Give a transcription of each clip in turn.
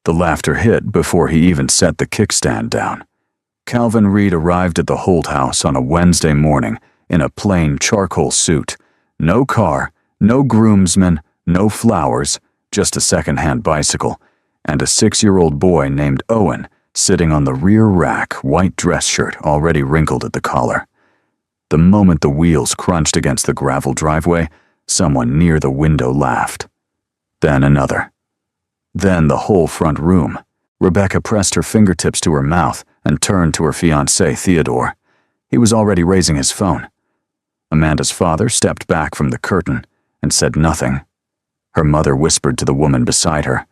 The laughter hit before he even set the kickstand down. Calvin Reed arrived at the Holt house on a Wednesday morning in a plain charcoal suit. No car, no groomsman, no flowers, just a second-hand bicycle, and a 6-year-old boy named Owen sitting on the rear rack, white dress shirt already wrinkled at the collar. The moment the wheels crunched against the gravel driveway, someone near the window laughed. Then another. Then the whole front room. Rebecca pressed her fingertips to her mouth and turned to her fiancé, Theodore. He was already raising his phone. Amanda's father stepped back from the curtain and said nothing. Her mother whispered to the woman beside her.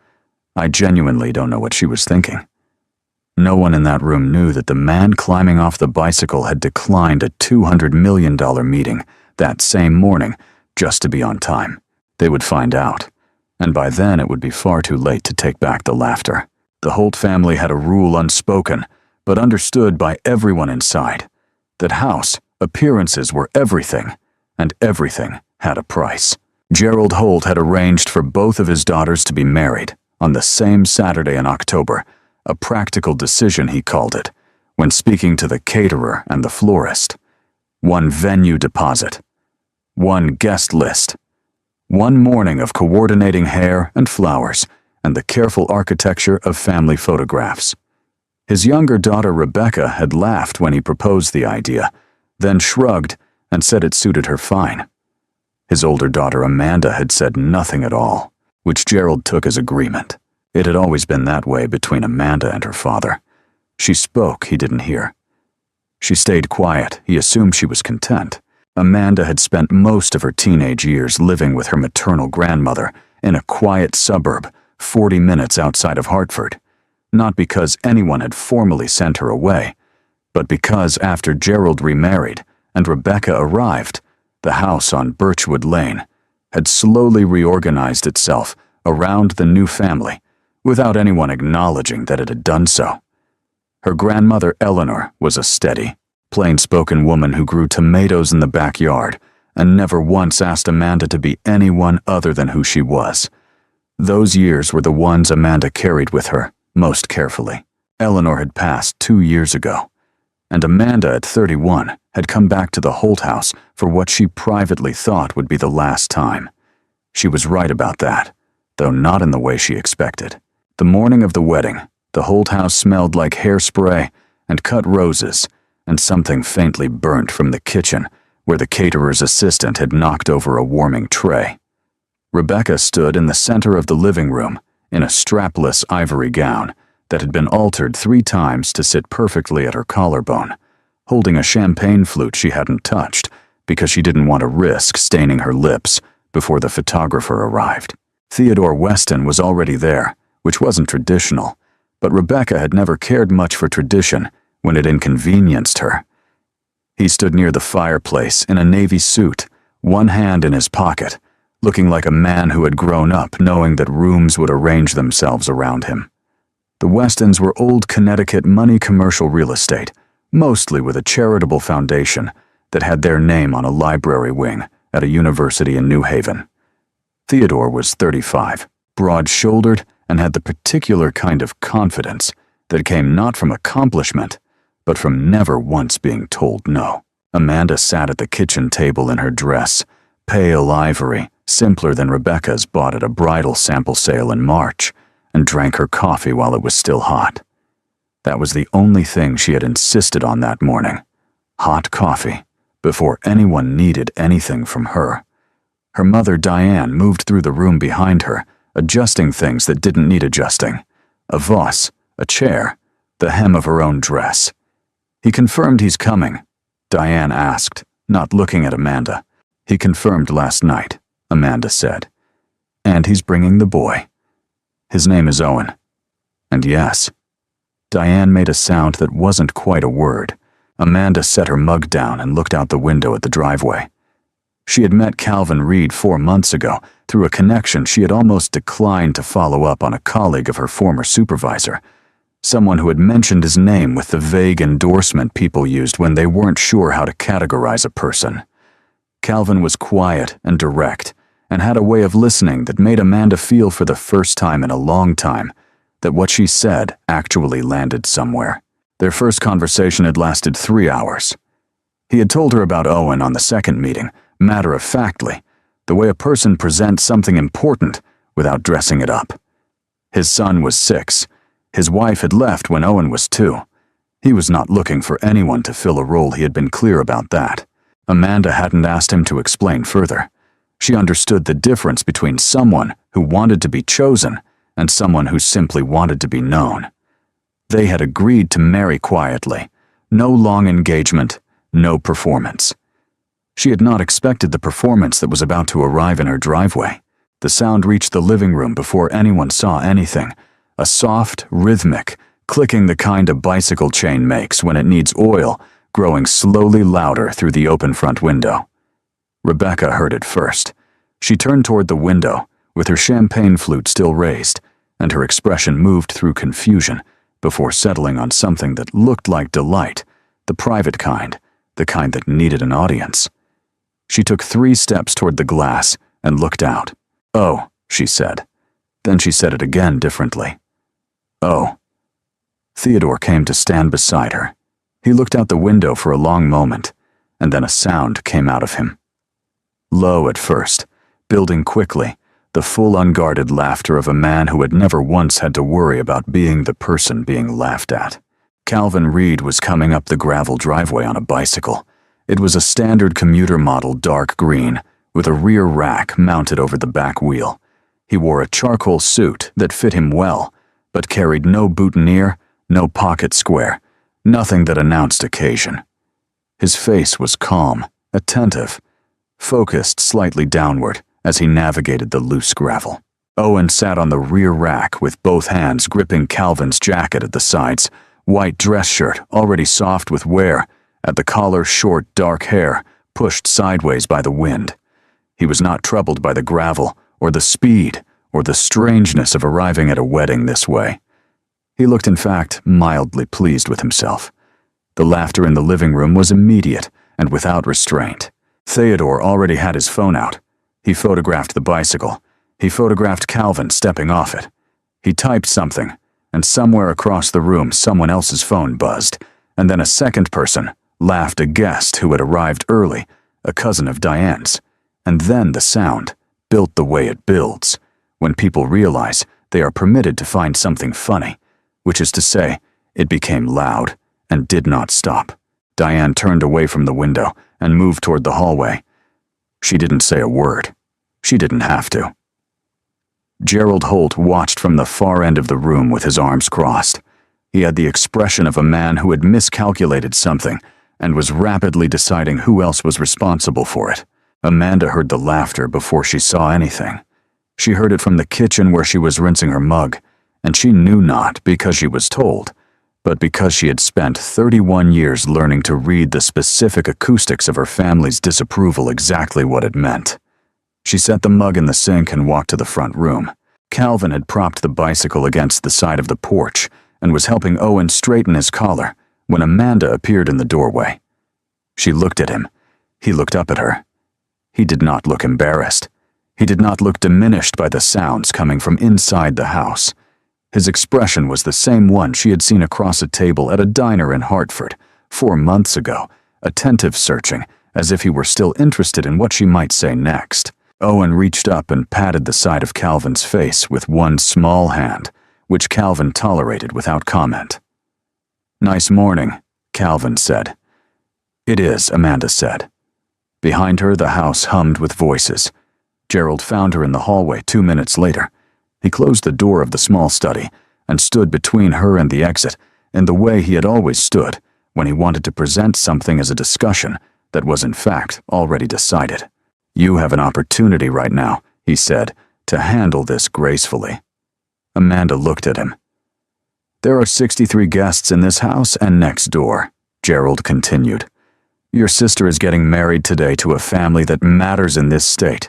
I genuinely don't know what she was thinking. No one in that room knew that the man climbing off the bicycle had declined a $200 million meeting that same morning just to be on time. They would find out, and by then it would be far too late to take back the laughter. The Holt family had a rule unspoken, but understood by everyone inside, that house appearances were everything, and everything had a price. Gerald Holt had arranged for both of his daughters to be married on the same Saturday in October, a practical decision he called it, when speaking to the caterer and the florist. One venue deposit, one guest list, one morning of coordinating hair and flowers, and the careful architecture of family photographs. His younger daughter Rebecca had laughed when he proposed the idea, then shrugged and said it suited her fine. His older daughter Amanda had said nothing at all, which Gerald took as agreement. It had always been that way between Amanda and her father. She spoke, he didn't hear. She stayed quiet, he assumed she was content. Amanda had spent most of her teenage years living with her maternal grandmother in a quiet suburb 40 minutes outside of Hartford, not because anyone had formally sent her away, but because after Gerald remarried and Rebecca arrived, the house on Birchwood Lane had slowly reorganized itself around the new family without anyone acknowledging that it had done so. Her grandmother Eleanor was a steady, plain-spoken woman who grew tomatoes in the backyard and never once asked Amanda to be anyone other than who she was. Those years were the ones Amanda carried with her most carefully. Eleanor had passed 2 years ago, and Amanda at 31 had come back to the Holt house for what she privately thought would be the last time. She was right about that, though not in the way she expected. The morning of the wedding, the Holt house smelled like hairspray and cut roses and something faintly burnt from the kitchen where the caterer's assistant had knocked over a warming tray. Rebecca stood in the center of the living room in a strapless ivory gown that had been altered 3 times to sit perfectly at her collarbone, holding a champagne flute she hadn't touched because she didn't want to risk staining her lips before the photographer arrived. Theodore Weston was already there, which wasn't traditional, but Rebecca had never cared much for tradition when it inconvenienced her. He stood near the fireplace in a navy suit, one hand in his pocket, looking like a man who had grown up knowing that rooms would arrange themselves around him. The Westons were old Connecticut money commercial real estate, mostly with a charitable foundation that had their name on a library wing at a university in New Haven. Theodore was 35, broad-shouldered, and had the particular kind of confidence that came not from accomplishment, but from never once being told no. Amanda sat at the kitchen table in her dress, pale ivory, simpler than Rebecca's bought at a bridal sample sale in March, and drank her coffee while it was still hot. That was the only thing she had insisted on that morning. Hot coffee, before anyone needed anything from her. Her mother Diane moved through the room behind her, adjusting things that didn't need adjusting. A vase, a chair, the hem of her own dress. He confirmed he's coming, Diane asked, not looking at Amanda. He confirmed last night, Amanda said. And he's bringing the boy. His name is Owen. And yes. Diane made a sound that wasn't quite a word. Amanda set her mug down and looked out the window at the driveway. She had met Calvin Reed 4 months ago through a connection she had almost declined to follow up on a colleague of her former supervisor, someone who had mentioned his name with the vague endorsement people used when they weren't sure how to categorize a person. Calvin was quiet and direct, and had a way of listening that made Amanda feel for the first time in a long time that what she said actually landed somewhere. Their first conversation had lasted 3 hours. He had told her about Owen on the second meeting, matter-of-factly, the way a person presents something important without dressing it up. His son was 6. His wife had left when Owen was 2. He was not looking for anyone to fill a role. He had been clear about that. Amanda hadn't asked him to explain further. She understood the difference between someone who wanted to be chosen and someone who simply wanted to be known. They had agreed to marry quietly. No long engagement, no performance. She had not expected the performance that was about to arrive in her driveway. The sound reached the living room before anyone saw anything. A soft, rhythmic, clicking, the kind a bicycle chain makes when it needs oil, growing slowly louder through the open front window. Rebecca heard it first. She turned toward the window, with her champagne flute still raised, and her expression moved through confusion before settling on something that looked like delight, the private kind, the kind that needed an audience. She took 3 steps toward the glass and looked out. "Oh," she said. Then she said it again differently. "Oh." Theodore came to stand beside her. He looked out the window for a long moment, and then a sound came out of him. Low at first, building quickly, the full unguarded laughter of a man who had never once had to worry about being the person being laughed at. Calvin Reed was coming up the gravel driveway on a bicycle. It was a standard commuter model, dark green, with a rear rack mounted over the back wheel. He wore a charcoal suit that fit him well, but carried no boutonniere, no pocket square, nothing that announced occasion. His face was calm, attentive, focused slightly downward as he navigated the loose gravel. Owen sat on the rear rack with both hands gripping Calvin's jacket at the sides, white dress shirt already soft with wear, at the collar short dark hair pushed sideways by the wind. He was not troubled by the gravel or the speed or the strangeness of arriving at a wedding this way. He looked, in fact, mildly pleased with himself. The laughter in the living room was immediate and without restraint. Theodore already had his phone out. He photographed the bicycle. He photographed Calvin stepping off it. He typed something, and somewhere across the room someone else's phone buzzed, and then a second person laughed, a guest who had arrived early, a cousin of Diane's. And then the sound, built the way it builds, when people realize they are permitted to find something funny, which is to say, it became loud and did not stop. Diane turned away from the window and moved toward the hallway. She didn't say a word. She didn't have to. Gerald Holt watched from the far end of the room with his arms crossed. He had the expression of a man who had miscalculated something and was rapidly deciding who else was responsible for it. Amanda heard the laughter before she saw anything. She heard it from the kitchen where she was rinsing her mug, and she knew not because she was told, but because she had spent 31 years learning to read the specific acoustics of her family's disapproval exactly what it meant. She set the mug in the sink and walked to the front room. Calvin had propped the bicycle against the side of the porch and was helping Owen straighten his collar when Amanda appeared in the doorway. She looked at him. He looked up at her. He did not look embarrassed. He did not look diminished by the sounds coming from inside the house. His expression was the same one she had seen across a table at a diner in Hartford 4 months ago, attentive, searching, as if he were still interested in what she might say next. Owen reached up and patted the side of Calvin's face with one small hand, which Calvin tolerated without comment. "Nice morning," Calvin said. "It is," Amanda said. Behind her, the house hummed with voices. Gerald found her in the hallway 2 minutes later. He closed the door of the small study and stood between her and the exit in the way he had always stood when he wanted to present something as a discussion that was in fact already decided. "You have an opportunity right now," he said, "to handle this gracefully." Amanda looked at him. "There are 63 guests in this house and next door," Gerald continued. "Your sister is getting married today to a family that matters in this state.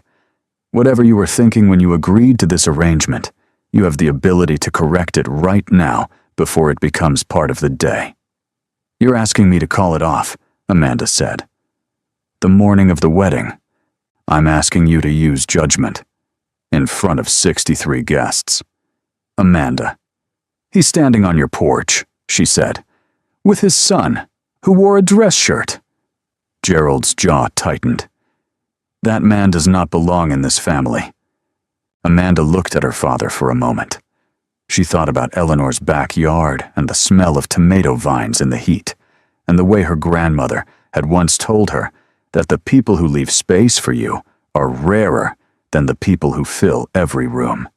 Whatever you were thinking when you agreed to this arrangement, you have the ability to correct it right now before it becomes part of the day." "You're asking me to call it off," Amanda said. "The morning of the wedding. I'm asking you to use judgment. In front of 63 guests." "Amanda, "He's standing on your porch," she said, "with his son, who wore a dress shirt." Gerald's jaw tightened. That man does not belong in this family. Amanda looked at her father for a moment. She thought about Eleanor's backyard and the smell of tomato vines in the heat, and the way her grandmother had once told her that the people who leave space for you are rarer than the people who fill every room.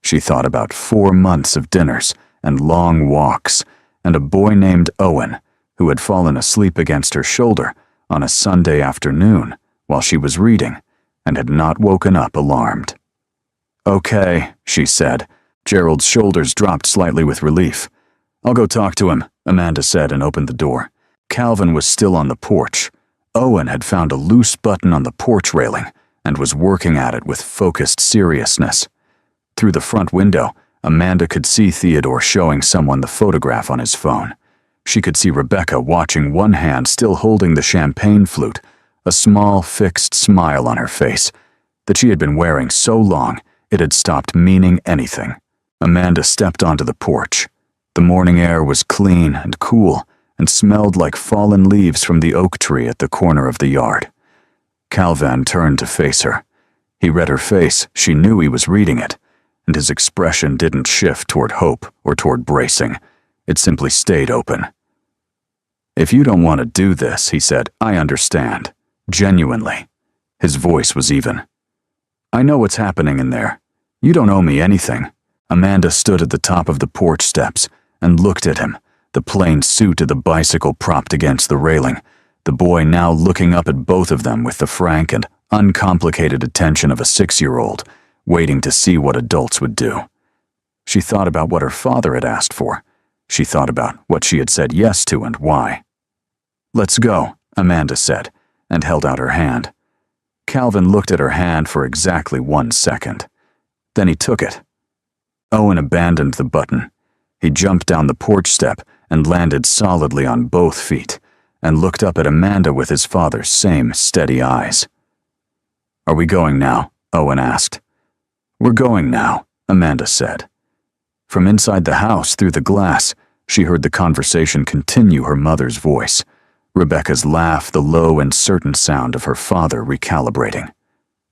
She thought about 4 months of dinners and long walks, and a boy named Owen who had fallen asleep against her shoulder on a Sunday afternoon while she was reading and had not woken up alarmed. "Okay," she said. Gerald's shoulders dropped slightly with relief. "I'll go talk to him," Amanda said and opened the door. Calvin was still on the porch. Owen had found a loose button on the porch railing and was working at it with focused seriousness. Through the front window, Amanda could see Theodore showing someone the photograph on his phone. She could see Rebecca watching, one hand still holding the champagne flute, a small, fixed smile on her face that she had been wearing so long it had stopped meaning anything. Amanda stepped onto the porch. The morning air was clean and cool and smelled like fallen leaves from the oak tree at the corner of the yard. Calvin turned to face her. He read her face, she knew he was reading it, and his expression didn't shift toward hope or toward bracing. It simply stayed open. "If you don't want to do this," he said, "I understand. Genuinely." His voice was even. "I know what's happening in there. You don't owe me anything." Amanda stood at the top of the porch steps and looked at him, the plain suit of the bicycle propped against the railing, the boy now looking up at both of them with the frank and uncomplicated attention of a 6-year-old, waiting to see what adults would do. She thought about what her father had asked for. She thought about what she had said yes to and why. "Let's go," Amanda said, and held out her hand. Calvin looked at her hand for exactly 1 second. Then he took it. Owen abandoned the button. He jumped down the porch step and landed solidly on both feet, and looked up at Amanda with his father's same steady eyes. "Are we going now?" Owen asked. "We're going now," Amanda said. From inside the house, through the glass, she heard the conversation continue, her mother's voice, Rebecca's laugh, the low and certain sound of her father recalibrating.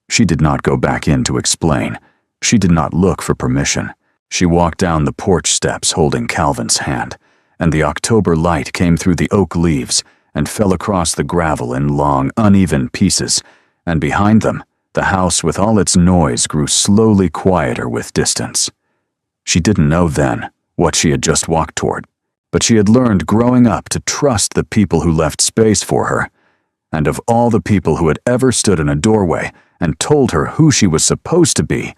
She did not go back in to explain. She did not look for permission. She walked down the porch steps holding Calvin's hand, and the October light came through the oak leaves and fell across the gravel in long, uneven pieces, and behind them, the house with all its noise grew slowly quieter with distance. She didn't know then what she had just walked toward, but she had learned growing up to trust the people who left space for her, and of all the people who had ever stood in a doorway and told her who she was supposed to be,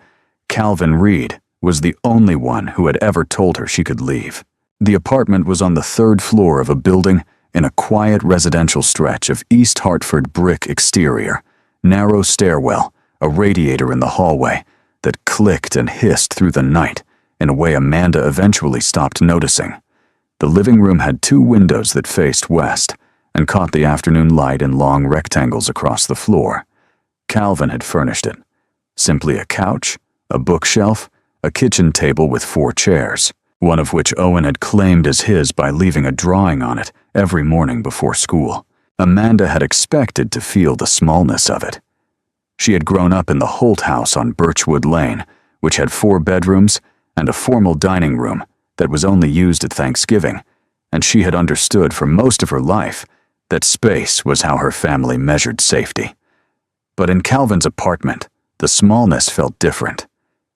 Calvin Reed was the only one who had ever told her she could leave. The apartment was on the 3rd floor of a building in a quiet residential stretch of East Hartford brick exterior, narrow stairwell, a radiator in the hallway that clicked and hissed through the night in a way Amanda eventually stopped noticing. The living room had 2 windows that faced west and caught the afternoon light in long rectangles across the floor. Calvin had furnished it. Simply a couch, a bookshelf, a kitchen table with 4 chairs, one of which Owen had claimed as his by leaving a drawing on it every morning before school. Amanda had expected to feel the smallness of it. She had grown up in the Holt house on Birchwood Lane, which had 4 bedrooms and a formal dining room that was only used at Thanksgiving, and she had understood for most of her life that space was how her family measured safety. But in Calvin's apartment, the smallness felt different.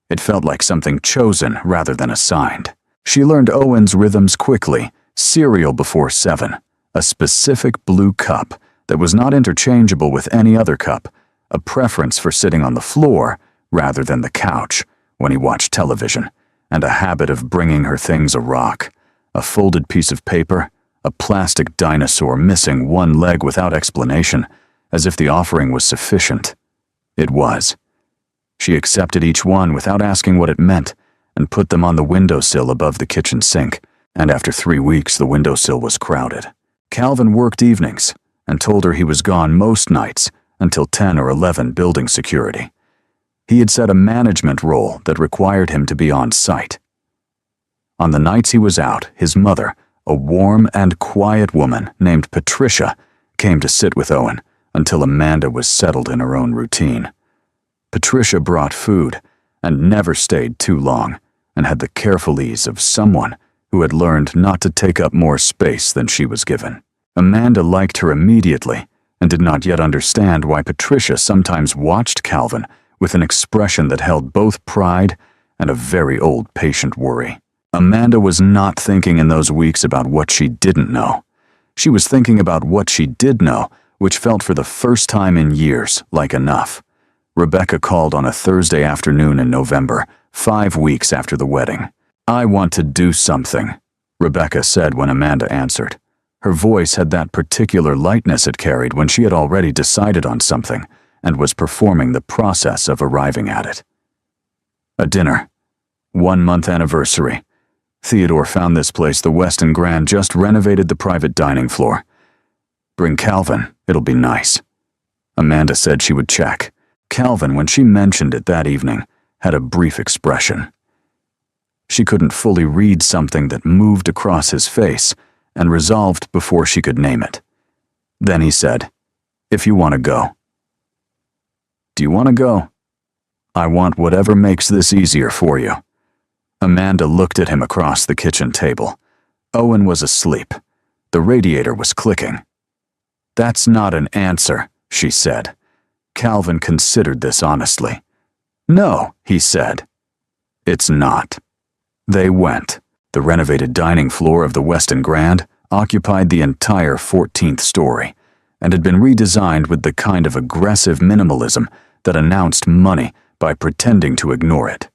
It felt like something chosen rather than assigned. She learned Owen's rhythms quickly: cereal before 7, a specific blue cup that was not interchangeable with any other cup, a preference for sitting on the floor rather than the couch when he watched television, and a habit of bringing her things a rock, a folded piece of paper, a plastic dinosaur missing 1 leg without explanation, as if the offering was sufficient. It was. She accepted each one without asking what it meant and put them on the windowsill above the kitchen sink, and after 3 weeks the windowsill was crowded. Calvin worked evenings and told her he was gone most nights until 10 or 11 building security. He had set a management role that required him to be on site. On the nights he was out, his mother, a warm and quiet woman named Patricia, came to sit with Owen until Amanda was settled in her own routine. Patricia brought food and never stayed too long, and had the careful ease of someone who had learned not to take up more space than she was given. Amanda liked her immediately and did not yet understand why Patricia sometimes watched Calvin with an expression that held both pride and a very old patient worry. Amanda was not thinking in those weeks about what she didn't know. She was thinking about what she did know, which felt for the first time in years like enough. Rebecca called on a Thursday afternoon in November, 5 weeks after the wedding. "I want to do something," Rebecca said when Amanda answered. Her voice had that particular lightness it carried when she had already decided on something and was performing the process of arriving at it. A dinner. 1-month anniversary. Theodore found this place the Westin Grand just renovated the private dining floor. "Bring Calvin, it'll be nice." Amanda said she would check. Calvin, when she mentioned it that evening, had a brief expression. She couldn't fully read something that moved across his face and resolved before she could name it. Then he said, "If you want to go." "Do you want to go?" "I want whatever makes this easier for you." Amanda looked at him across the kitchen table. Owen was asleep. The radiator was clicking. "That's not an answer," she said. Calvin considered this honestly. "No," he said. "It's not." They went. The renovated dining floor of the Westin Grand occupied the entire 14th story and had been redesigned with the kind of aggressive minimalism that announced money by pretending to ignore it.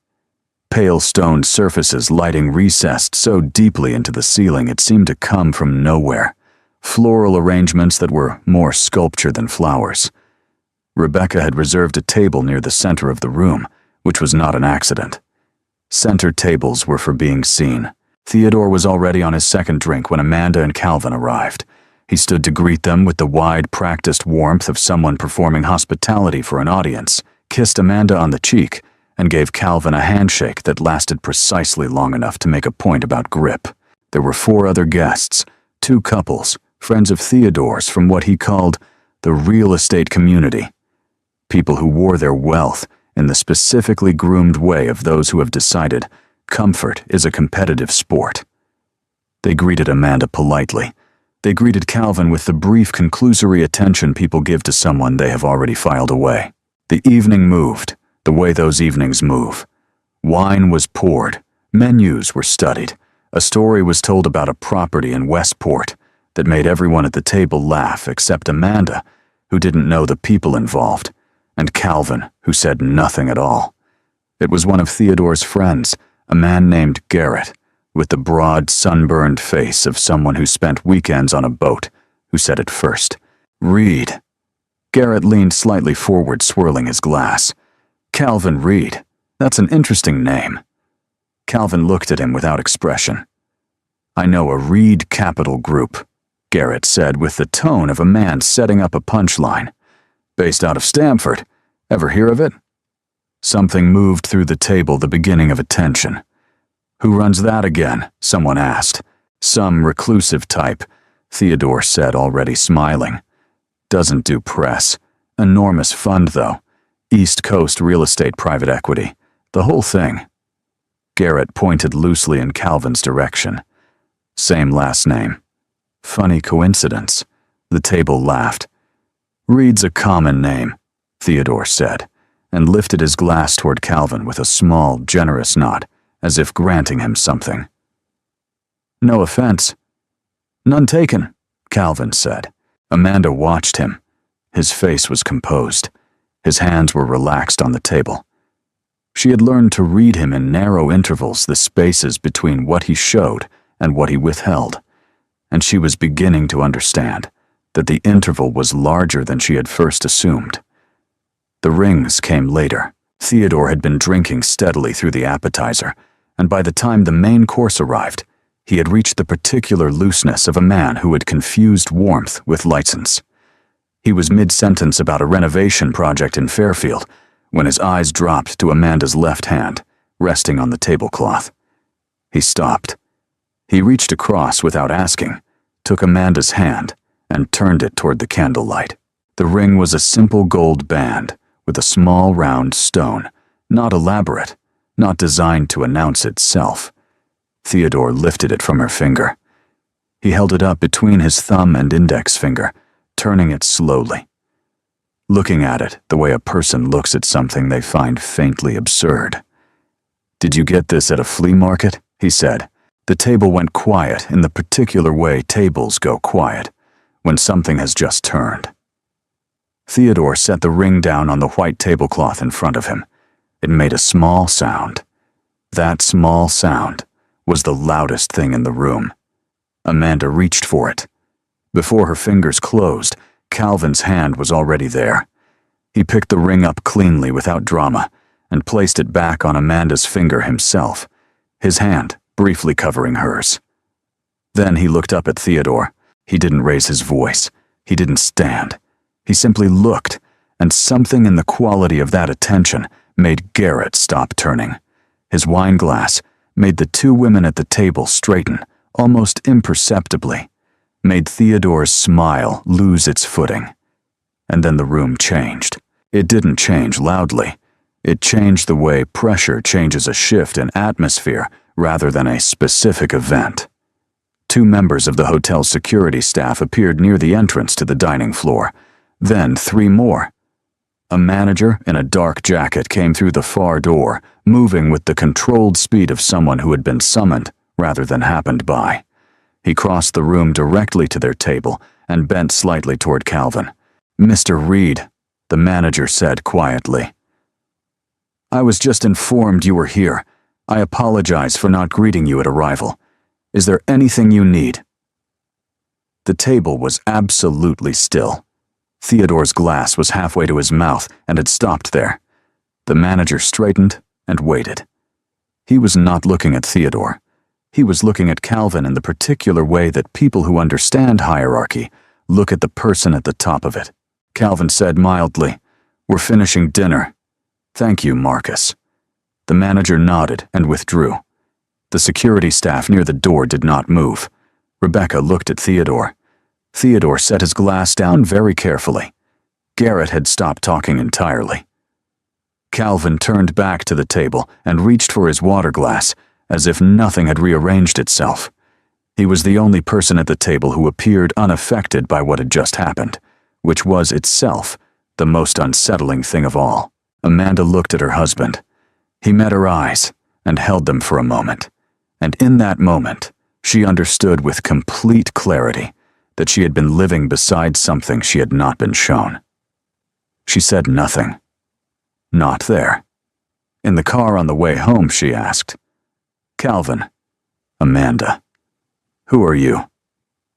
Pale stone surfaces lighting recessed so deeply into the ceiling it seemed to come from nowhere. Floral arrangements that were more sculpture than flowers. Rebecca had reserved a table near the center of the room, which was not an accident. Center tables were for being seen. Theodore was already on his second drink when Amanda and Calvin arrived. He stood to greet them with the wide, practiced warmth of someone performing hospitality for an audience, kissed Amanda on the cheek, and gave Calvin a handshake that lasted precisely long enough to make a point about grip. There were 4 other guests, 2 couples, friends of Theodore's from what he called the real estate community. People who wore their wealth in the specifically groomed way of those who have decided comfort is a competitive sport. They greeted Amanda politely. They greeted Calvin with the brief conclusory attention people give to someone they have already filed away. The evening moved, the way those evenings move. Wine was poured, menus were studied, a story was told about a property in Westport that made everyone at the table laugh except Amanda, who didn't know the people involved, and Calvin, who said nothing at all. It was one of Theodore's friends, a man named Garrett, with the broad, sunburned face of someone who spent weekends on a boat, who said it first. "Reed." Garrett leaned slightly forward, swirling his glass. "Calvin Reed. That's an interesting name." Calvin looked at him without expression. "I know a Reed Capital Group," Garrett said with the tone of a man setting up a punchline. "Based out of Stamford. Ever hear of it?" Something moved through the table, the beginning of a tension. "Who runs that again?" someone asked. "Some reclusive type," Theodore said, already smiling. "Doesn't do press. Enormous fund, though. East Coast real estate private equity. The whole thing." Garrett pointed loosely in Calvin's direction. "Same last name." "Funny coincidence." The table laughed. "Reed's a common name," Theodore said, and lifted his glass toward Calvin with a small, generous nod, as if granting him something. "No offense." "None taken," Calvin said. Amanda watched him. His face was composed. His hands were relaxed on the table. She had learned to read him in narrow intervals, the spaces between what he showed and what he withheld, and she was beginning to understand that the interval was larger than she had first assumed. The rings came later. Theodore had been drinking steadily through the appetizer, and by the time the main course arrived, he had reached the particular looseness of a man who had confused warmth with license. He was mid-sentence about a renovation project in Fairfield when his eyes dropped to Amanda's left hand, resting on the tablecloth. He stopped. He reached across without asking, took Amanda's hand, and turned it toward the candlelight. The ring was a simple gold band with a small round stone, not elaborate, not designed to announce itself. Theodore lifted it from her finger. He held it up between his thumb and index finger, turning it slowly. Looking at it the way a person looks at something they find faintly absurd. "Did you get this at a flea market?" he said. The table went quiet in the particular way tables go quiet, when something has just turned. Theodore set the ring down on the white tablecloth in front of him. It made a small sound. That small sound was the loudest thing in the room. Amanda reached for it. Before her fingers closed, Calvin's hand was already there. He picked the ring up cleanly without drama and placed it back on Amanda's finger himself, his hand briefly covering hers. Then he looked up at Theodore. He didn't raise his voice. He didn't stand. He simply looked, and something in the quality of that attention made Garrett stop turning. His wine glass made the two women at the table straighten, almost imperceptibly, made Theodore's smile lose its footing. And then the room changed. It didn't change loudly. It changed the way pressure changes a shift in atmosphere rather than a specific event. Two members of the hotel's security staff appeared near the entrance to the dining floor. Then 3 more. A manager in a dark jacket came through the far door, moving with the controlled speed of someone who had been summoned rather than happened by. He crossed the room directly to their table and bent slightly toward Calvin. "Mr. Reed," the manager said quietly. "I was just informed you were here. I apologize for not greeting you at arrival. Is there anything you need?" The table was absolutely still. Theodore's glass was halfway to his mouth and had stopped there. The manager straightened and waited. He was not looking at Theodore. He was looking at Calvin in the particular way that people who understand hierarchy look at the person at the top of it. Calvin said mildly, "We're finishing dinner. Thank you, Marcus." The manager nodded and withdrew. The security staff near the door did not move. Rebecca looked at Theodore. Theodore set his glass down very carefully. Garrett had stopped talking entirely. Calvin turned back to the table and reached for his water glass, as if nothing had rearranged itself. He was the only person at the table who appeared unaffected by what had just happened, which was itself the most unsettling thing of all. Amanda looked at her husband. He met her eyes and held them for a moment, and in that moment, she understood with complete clarity that she had been living beside something she had not been shown. She said nothing. Not there. In the car on the way home, she asked, "Calvin, Amanda, who are you?"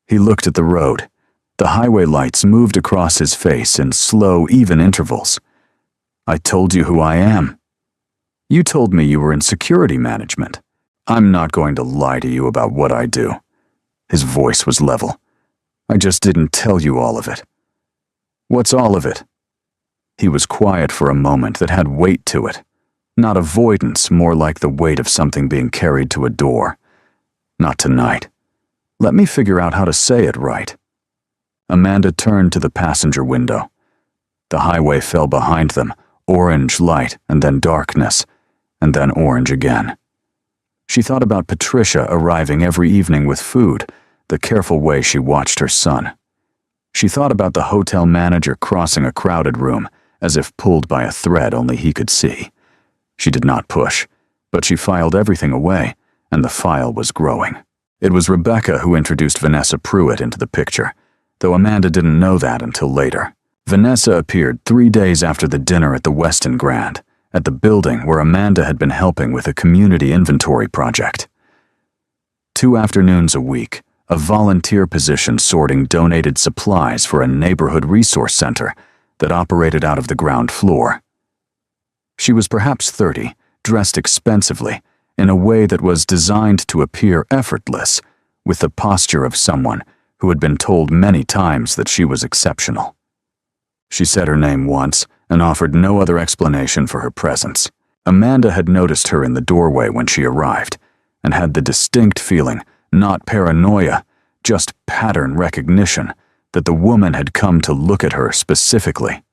He looked at the road. The highway lights moved across his face in slow, even intervals. "I told you who I am. You told me you were in security management. I'm not going to lie to you about what I do." His voice was level. "I just didn't tell you all of it." "What's all of it?" He was quiet for a moment that had weight to it. Not avoidance, more like the weight of something being carried to a door. "Not tonight. Let me figure out how to say it right." Amanda turned to the passenger window. The highway fell behind them, orange light and then darkness, and then orange again. She thought about Patricia arriving every evening with food, the careful way she watched her son. She thought about the hotel manager crossing a crowded room, as if pulled by a thread only he could see. She did not push, but she filed everything away, and the file was growing. It was Rebecca who introduced Vanessa Pruitt into the picture, though Amanda didn't know that until later. Vanessa appeared 3 days after the dinner at the Westin Grand, at the building where Amanda had been helping with a community inventory project. 2 afternoons a week, a volunteer position sorting donated supplies for a neighborhood resource center that operated out of the ground floor. She was perhaps 30, dressed expensively, in a way that was designed to appear effortless, with the posture of someone who had been told many times that she was exceptional. She said her name once and offered no other explanation for her presence. Amanda had noticed her in the doorway when she arrived, and had the distinct feeling not paranoia, just pattern recognition that the woman had come to look at her specifically.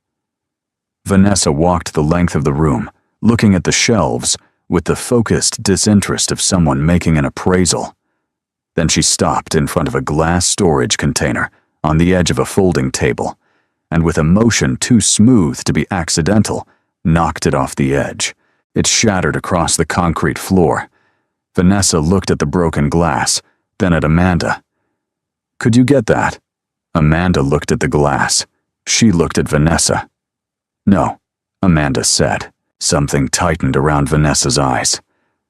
Vanessa walked the length of the room, looking at the shelves with the focused disinterest of someone making an appraisal. Then she stopped in front of a glass storage container on the edge of a folding table, and with a motion too smooth to be accidental, knocked it off the edge. It shattered across the concrete floor. Vanessa looked at the broken glass, then at Amanda. "Could you get that?" Amanda looked at the glass. She looked at Vanessa. "No," Amanda said. Something tightened around Vanessa's eyes.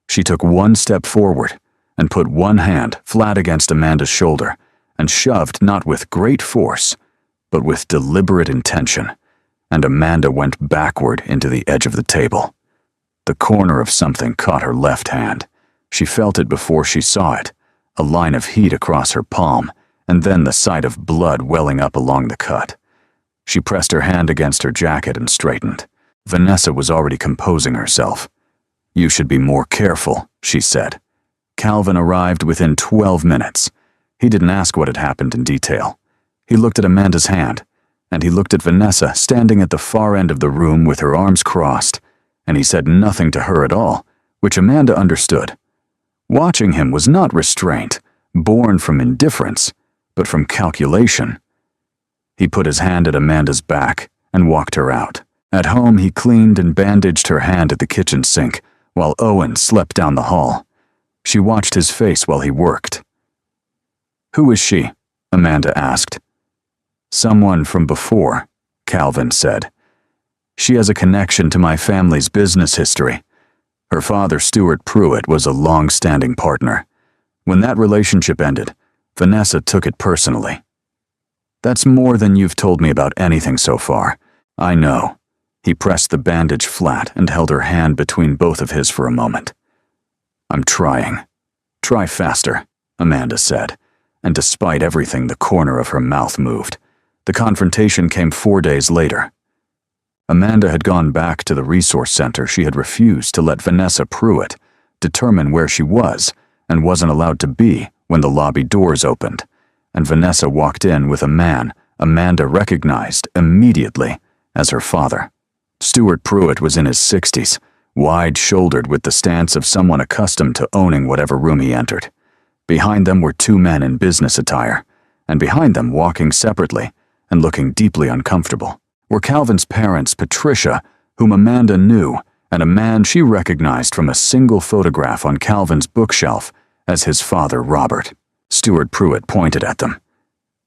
She took one step forward and put one hand flat against Amanda's shoulder and shoved not with great force, but with deliberate intention, and Amanda went backward into the edge of the table. The corner of something caught her left hand. She felt it before she saw it, a line of heat across her palm, and then the sight of blood welling up along the cut. She pressed her hand against her jacket and straightened. Vanessa was already composing herself. "You should be more careful," she said. Calvin arrived within 12 minutes. He didn't ask what had happened in detail. He looked at Amanda's hand, and he looked at Vanessa standing at the far end of the room with her arms crossed, and he said nothing to her at all, which Amanda understood. Watching him was not restraint, born from indifference, but from calculation. He put his hand at Amanda's back and walked her out. At home, he cleaned and bandaged her hand at the kitchen sink, while Owen slept down the hall. She watched his face while he worked. "Who is she?" Amanda asked. "Someone from before," Calvin said. "She has a connection to my family's business history. Her father, Stuart Pruitt, was a long-standing partner. When that relationship ended, Vanessa took it personally." "That's more than you've told me about anything so far. I know." He pressed the bandage flat and held her hand between both of his for a moment. "I'm trying." "Try faster," Amanda said, and despite everything, the corner of her mouth moved. The confrontation came 4 days later. Amanda had gone back to the resource center. She had refused to let Vanessa Pruitt determine where she was and wasn't allowed to be when the lobby doors opened, and Vanessa walked in with a man Amanda recognized immediately as her father. Stuart Pruitt was in his 60s, wide-shouldered with the stance of someone accustomed to owning whatever room he entered. Behind them were 2 men in business attire, and behind them, walking separately and looking deeply uncomfortable, were Calvin's parents, Patricia, whom Amanda knew, and a man she recognized from a single photograph on Calvin's bookshelf as his father, Robert. Stuart Pruitt pointed at them.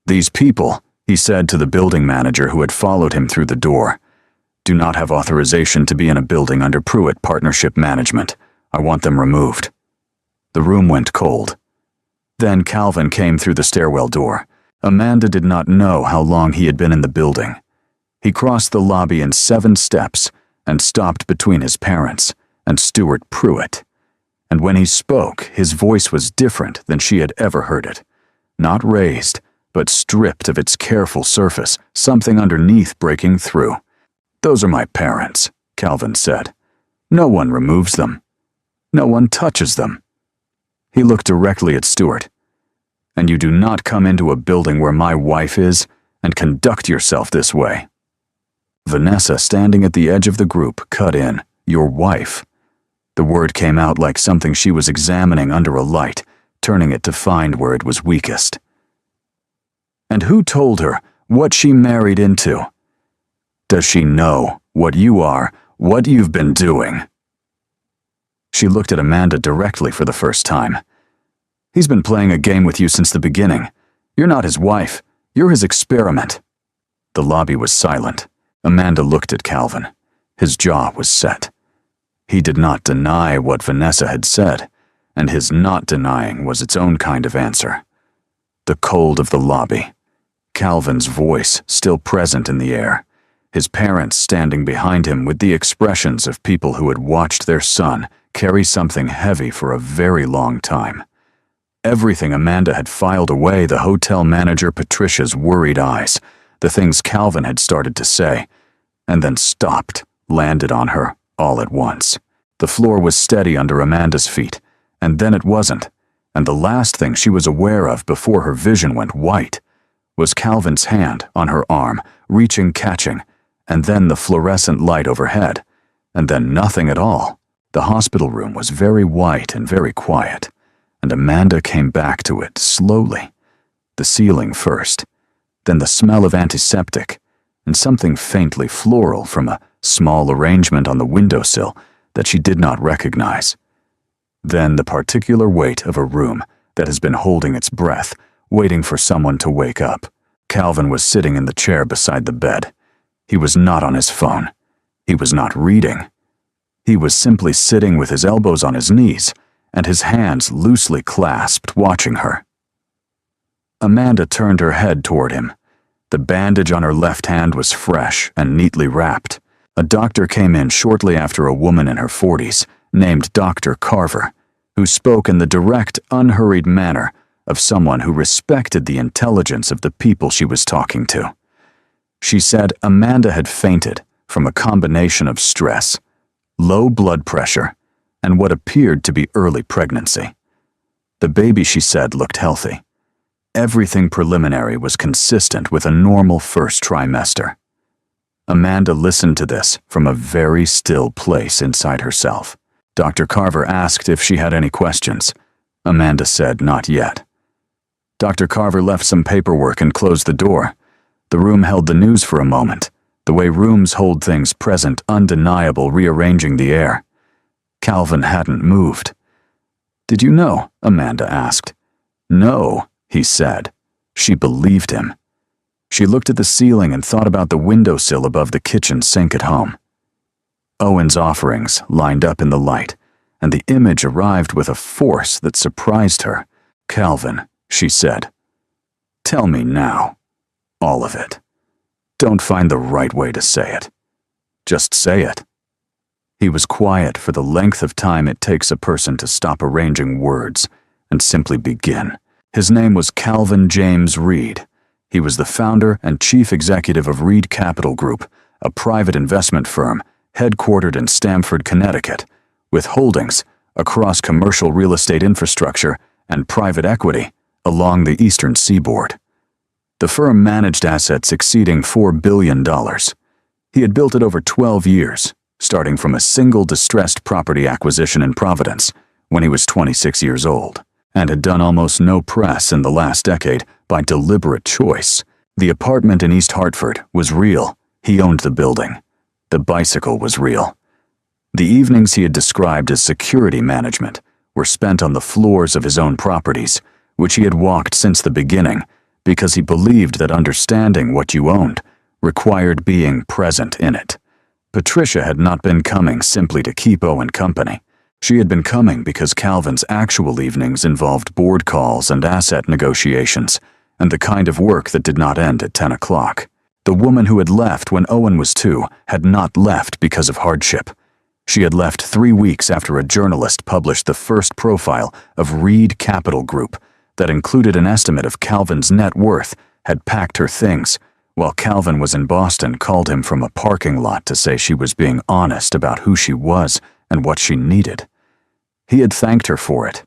"These people," he said to the building manager who had followed him through the door, "do not have authorization to be in a building under Pruitt Partnership Management. I want them removed." The room went cold. Then Calvin came through the stairwell door. Amanda did not know how long he had been in the building. He crossed the lobby in 7 steps and stopped between his parents and Stuart Pruitt. And when he spoke, his voice was different than she had ever heard it. Not raised, but stripped of its careful surface, something underneath breaking through. "Those are my parents," Calvin said. "No one removes them. No one touches them." He looked directly at Stuart. "And you do not come into a building where my wife is and conduct yourself this way." Vanessa, standing at the edge of the group, cut in, "Your wife." The word came out like something she was examining under a light, turning it to find where it was weakest. "And who told her what she married into? Does she know what you are, what you've been doing?" She looked at Amanda directly for the first time. "He's been playing a game with you since the beginning. You're not his wife. You're his experiment." The lobby was silent. Amanda looked at Calvin. His jaw was set. He did not deny what Vanessa had said, and his not denying was its own kind of answer. The cold of the lobby. Calvin's voice still present in the air. His parents standing behind him with the expressions of people who had watched their son carry something heavy for a very long time. Everything Amanda had filed away, the hotel manager Patricia's worried eyes, the things Calvin had started to say, and then stopped, landed on her all at once. The floor was steady under Amanda's feet, and then it wasn't, and the last thing she was aware of before her vision went white was Calvin's hand on her arm, reaching, catching, and then the fluorescent light overhead, and then nothing at all. The hospital room was very white and very quiet, and Amanda came back to it slowly. The ceiling first, then the smell of antiseptic, and something faintly floral from a small arrangement on the windowsill that she did not recognize. Then the particular weight of a room that has been holding its breath, waiting for someone to wake up. Calvin was sitting in the chair beside the bed. He was not on his phone. He was not reading. He was simply sitting with his elbows on his knees and his hands loosely clasped, watching her. Amanda turned her head toward him. The bandage on her left hand was fresh and neatly wrapped. A doctor came in shortly after, a woman in her 40s, named Dr. Carver, who spoke in the direct, unhurried manner of someone who respected the intelligence of the people she was talking to. She said Amanda had fainted from a combination of stress, low blood pressure, and what appeared to be early pregnancy. The baby, she said, looked healthy. Everything preliminary was consistent with a normal first trimester. Amanda listened to this from a very still place inside herself. Dr. Carver asked if she had any questions. Amanda said not yet. Dr. Carver left some paperwork and closed the door. The room held the news for a moment, the way rooms hold things present, undeniable, rearranging the air. Calvin hadn't moved. "Did you know?" Amanda asked. "No," he said. She believed him. She looked at the ceiling and thought about the windowsill above the kitchen sink at home. Owen's offerings lined up in the light, and the image arrived with a force that surprised her. "Calvin," she said, "tell me now. All of it. Don't find the right way to say it. Just say it." He was quiet for the length of time it takes a person to stop arranging words and simply begin. His name was Calvin James Reed. He was the founder and chief executive of Reed Capital Group, a private investment firm headquartered in Stamford, Connecticut, with holdings across commercial real estate infrastructure and private equity along the eastern seaboard. The firm managed assets exceeding $4 billion. He had built it over 12 years, starting from a single distressed property acquisition in Providence when he was 26 years old, and had done almost no press in the last decade by deliberate choice. The apartment in East Hartford was real. He owned the building. The bicycle was real. The evenings he had described as security management were spent on the floors of his own properties, which he had walked since the beginning, because he believed that understanding what you owned required being present in it. Patricia had not been coming simply to keep Owen company. She had been coming because Calvin's actual evenings involved board calls and asset negotiations, and the kind of work that did not end at 10 o'clock. The woman who had left when Owen was 2 had not left because of hardship. She had left 3 weeks after a journalist published the first profile of Reed Capital Group that included an estimate of Calvin's net worth, had packed her things, while Calvin was in Boston, called him from a parking lot to say she was being honest about who she was and what she needed. He had thanked her for it.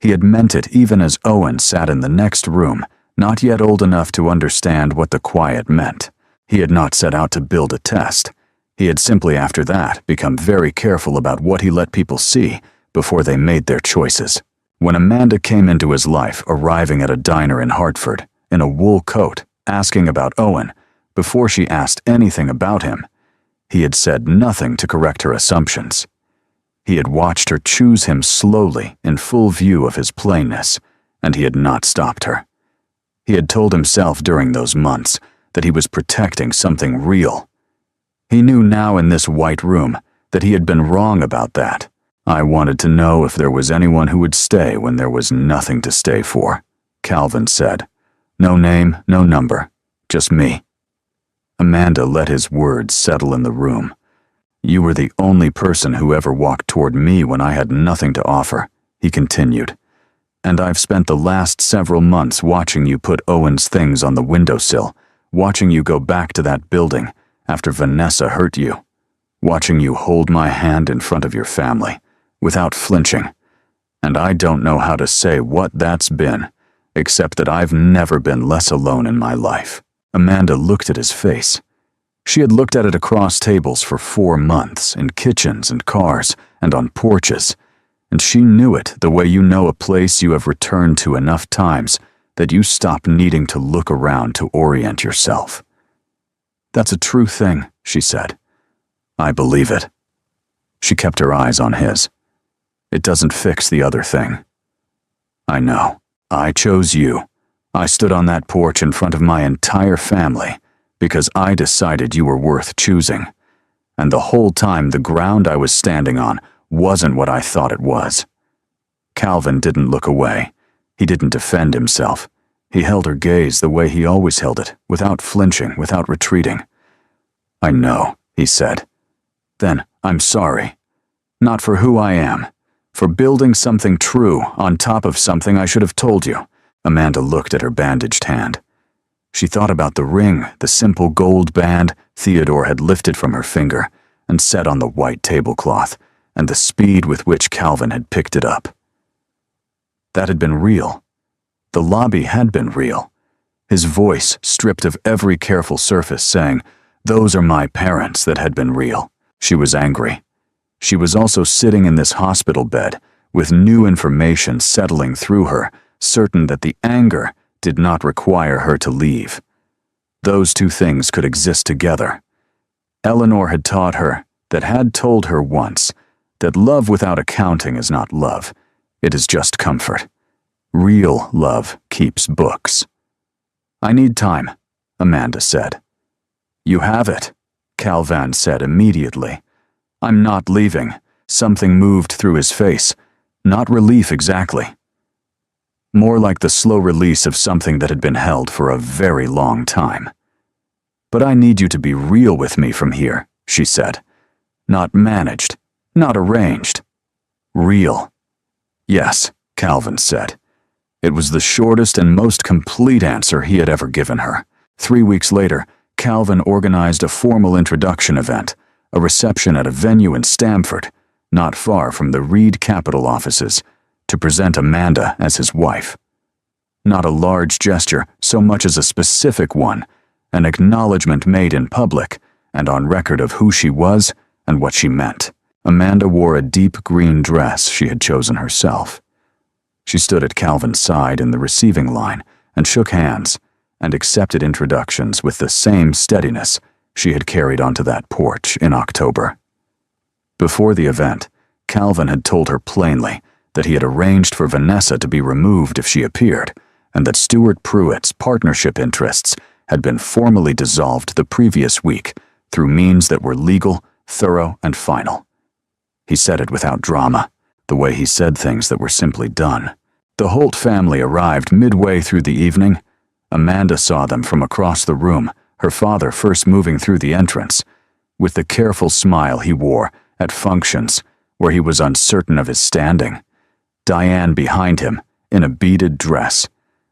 He had meant it even as Owen sat in the next room, not yet old enough to understand what the quiet meant. He had not set out to build a test. He had simply after that become very careful about what he let people see before they made their choices. When Amanda came into his life, arriving at a diner in Hartford, in a wool coat, asking about Owen, before she asked anything about him, he had said nothing to correct her assumptions. He had watched her choose him slowly in full view of his plainness, and he had not stopped her. He had told himself during those months that he was protecting something real. He knew now in this white room that he had been wrong about that. "I wanted to know if there was anyone who would stay when there was nothing to stay for," Calvin said. "No name, no number, just me." Amanda let his words settle in the room. "You were the only person who ever walked toward me when I had nothing to offer," he continued. "And I've spent the last several months watching you put Owen's things on the windowsill, watching you go back to that building after Vanessa hurt you, watching you hold my hand in front of your family, without flinching. And I don't know how to say what that's been, except that I've never been less alone in my life." Amanda looked at his face. She had looked at it across tables for 4 months, in kitchens and cars and on porches, and she knew it the way you know a place you have returned to enough times that you stop needing to look around to orient yourself. "That's a true thing," she said. "I believe it." She kept her eyes on his. "It doesn't fix the other thing." "I know. I chose you. I stood on that porch in front of my entire family because I decided you were worth choosing. And the whole time the ground I was standing on wasn't what I thought it was." Calvin didn't look away. He didn't defend himself. He held her gaze the way he always held it, without flinching, without retreating. "I know," he said. "Then I'm sorry. Not for who I am. For building something true on top of something I should have told you." Amanda looked at her bandaged hand. She thought about the ring, the simple gold band Theodore had lifted from her finger and set on the white tablecloth, and the speed with which Calvin had picked it up. That had been real. The lobby had been real. His voice, stripped of every careful surface, saying, "Those are my parents," that had been real. She was angry. She was also sitting in this hospital bed, with new information settling through her, certain that the anger did not require her to leave. Those two things could exist together. Eleanor had taught her, had told her once, that love without accounting is not love. It is just comfort. Real love keeps books. "I need time," Amanda said. "You have it," Calvin said immediately. "I'm not leaving." Something moved through his face. Not relief exactly. More like the slow release of something that had been held for a very long time. "But I need you to be real with me from here," she said. "Not managed, not arranged. Real." "Yes," Calvin said. It was the shortest and most complete answer he had ever given her. 3 weeks later, Calvin organized a formal introduction event, a reception at a venue in Stamford, not far from the Reed Capital offices, to present Amanda as his wife. Not a large gesture so much as a specific one, an acknowledgement made in public and on record of who she was and what she meant. Amanda wore a deep green dress she had chosen herself. She stood at Calvin's side in the receiving line and shook hands and accepted introductions with the same steadiness she had carried onto that porch in October. Before the event, Calvin had told her plainly that he had arranged for Vanessa to be removed if she appeared, and that Stuart Pruitt's partnership interests had been formally dissolved the previous week through means that were legal, thorough, and final. He said it without drama, the way he said things that were simply done. The Holt family arrived midway through the evening. Amanda saw them from across the room, her father first moving through the entrance, with the careful smile he wore at functions where he was uncertain of his standing. Diane behind him, in a beaded dress,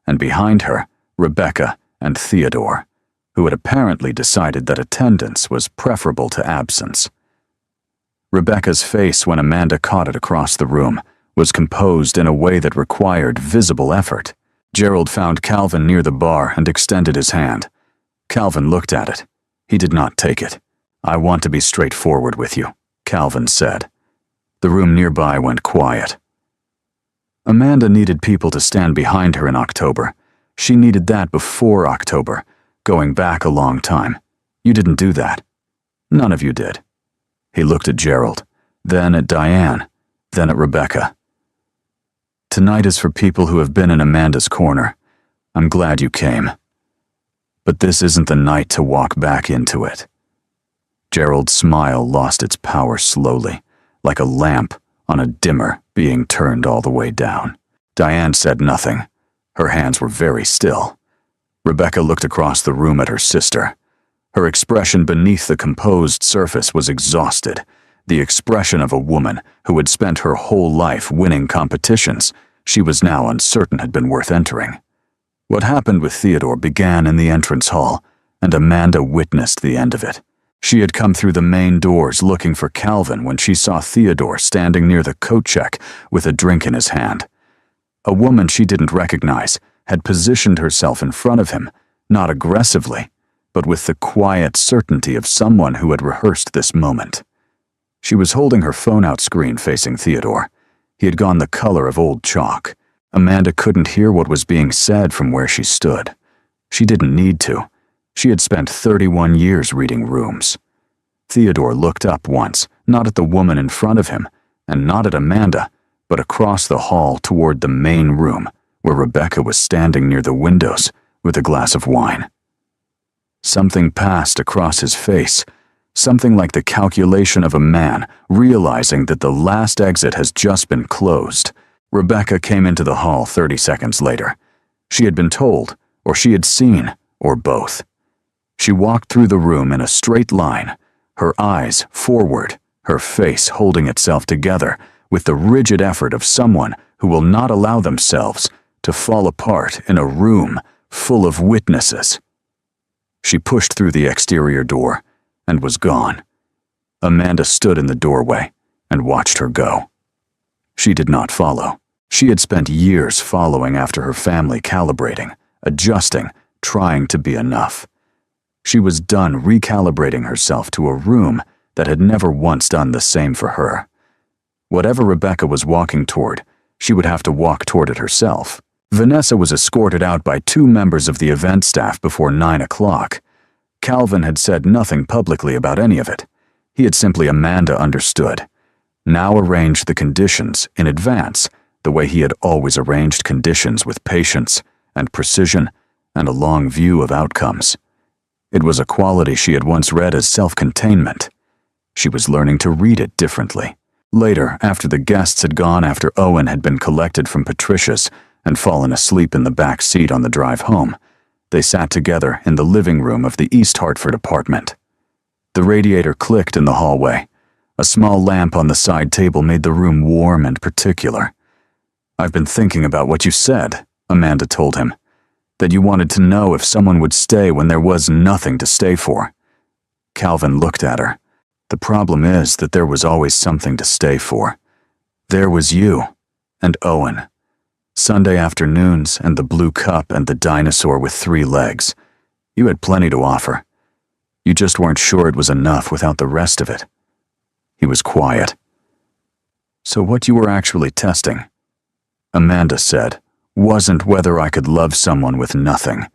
and behind her, Rebecca and Theodore, who had apparently decided that attendance was preferable to absence. Rebecca's face, when Amanda caught it across the room, was composed in a way that required visible effort. Gerald found Calvin near the bar and extended his hand. Calvin looked at it. He did not take it. "I want to be straightforward with you," Calvin said. The room nearby went quiet. Amanda needed people to stand behind her in October. She needed that before October, going back a long time. You didn't do that. None of you did. He looked at Gerald, then at Diane, then at Rebecca. "Tonight is for people who have been in Amanda's corner. I'm glad you came. But this isn't the night to walk back into it." Gerald's smile lost its power slowly, like a lamp on a dimmer being turned all the way down. Diane said nothing. Her hands were very still. Rebecca looked across the room at her sister. Her expression beneath the composed surface was exhausted, the expression of a woman who had spent her whole life winning competitions she was now uncertain had been worth entering. What happened with Theodore began in the entrance hall, and Amanda witnessed the end of it. She had come through the main doors looking for Calvin when she saw Theodore standing near the coat check with a drink in his hand. A woman she didn't recognize had positioned herself in front of him, not aggressively, but with the quiet certainty of someone who had rehearsed this moment. She was holding her phone-out screen facing Theodore. He had gone the color of old chalk. Amanda couldn't hear what was being said from where she stood. She didn't need to. She had spent 31 years reading rooms. Theodore looked up once, not at the woman in front of him, and not at Amanda, but across the hall toward the main room, where Rebecca was standing near the windows with a glass of wine. Something passed across his face, something like the calculation of a man realizing that the last exit has just been closed. Rebecca came into the hall 30 seconds later. She had been told, or she had seen, or both. She walked through the room in a straight line, her eyes forward, her face holding itself together with the rigid effort of someone who will not allow themselves to fall apart in a room full of witnesses. She pushed through the exterior door and was gone. Amanda stood in the doorway and watched her go. She did not follow. She had spent years following after her family, calibrating, adjusting, trying to be enough. She was done recalibrating herself to a room that had never once done the same for her. Whatever Rebecca was walking toward, she would have to walk toward it herself. Vanessa was escorted out by 2 members of the event staff before 9 o'clock. Calvin had said nothing publicly about any of it. He had simply Amanda understood. Now arranged the conditions in advance, the way he had always arranged conditions with patience and precision and a long view of outcomes. It was a quality she had once read as self-containment. She was learning to read it differently. Later, after the guests had gone, after Owen had been collected from Patricia's and fallen asleep in the back seat on the drive home, they sat together in the living room of the East Hartford apartment. The radiator clicked in the hallway. A small lamp on the side table made the room warm and particular. "I've been thinking about what you said," Amanda told him. "That you wanted to know if someone would stay when there was nothing to stay for." Calvin looked at her. "The problem is that there was always something to stay for. There was you and Owen. Sunday afternoons and the blue cup and the dinosaur with 3 legs. You had plenty to offer. You just weren't sure it was enough without the rest of it." He was quiet. "So what you were actually testing," Amanda said, "wasn't whether I could love someone with nothing.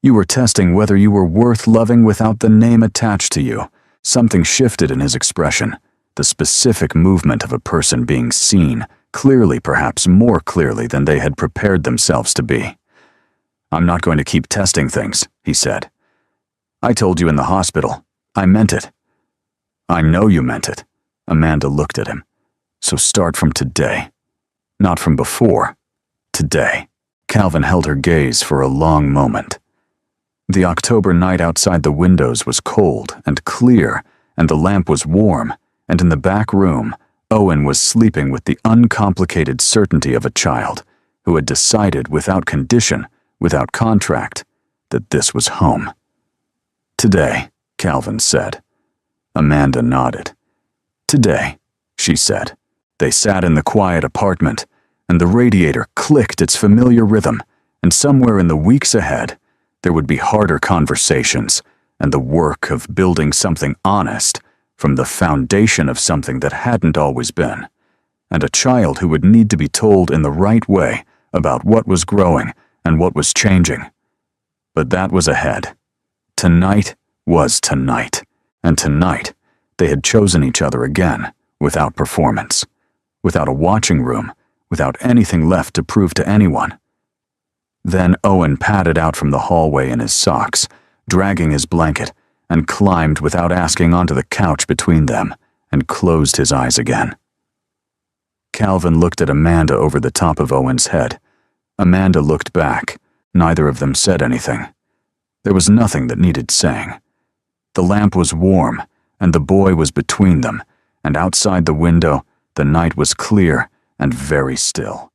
You were testing whether you were worth loving without the name attached to you." Something shifted in his expression, the specific movement of a person being seen, clearly, perhaps more clearly than they had prepared themselves to be. "I'm not going to keep testing things," he said. "I told you in the hospital. I meant it." "I know you meant it." Amanda looked at him. "So start from today. Not from before. Today." Calvin held her gaze for a long moment. The October night outside the windows was cold and clear, and the lamp was warm, and in the back room, Owen was sleeping with the uncomplicated certainty of a child who had decided without condition, without contract, that this was home. "Today," Calvin said. Amanda nodded. "Today," she said. They sat in the quiet apartment, and the radiator clicked its familiar rhythm, and somewhere in the weeks ahead, there would be harder conversations and the work of building something honest from the foundation of something that hadn't always been, and a child who would need to be told in the right way about what was growing and what was changing. But that was ahead. Tonight was tonight, and tonight they had chosen each other again, without performance, without a watching room, without anything left to prove to anyone. Then Owen padded out from the hallway in his socks, dragging his blanket, and climbed without asking onto the couch between them, and closed his eyes again. Calvin looked at Amanda over the top of Owen's head. Amanda looked back. Neither of them said anything. There was nothing that needed saying. The lamp was warm, and the boy was between them, and outside the window, the night was clear and very still.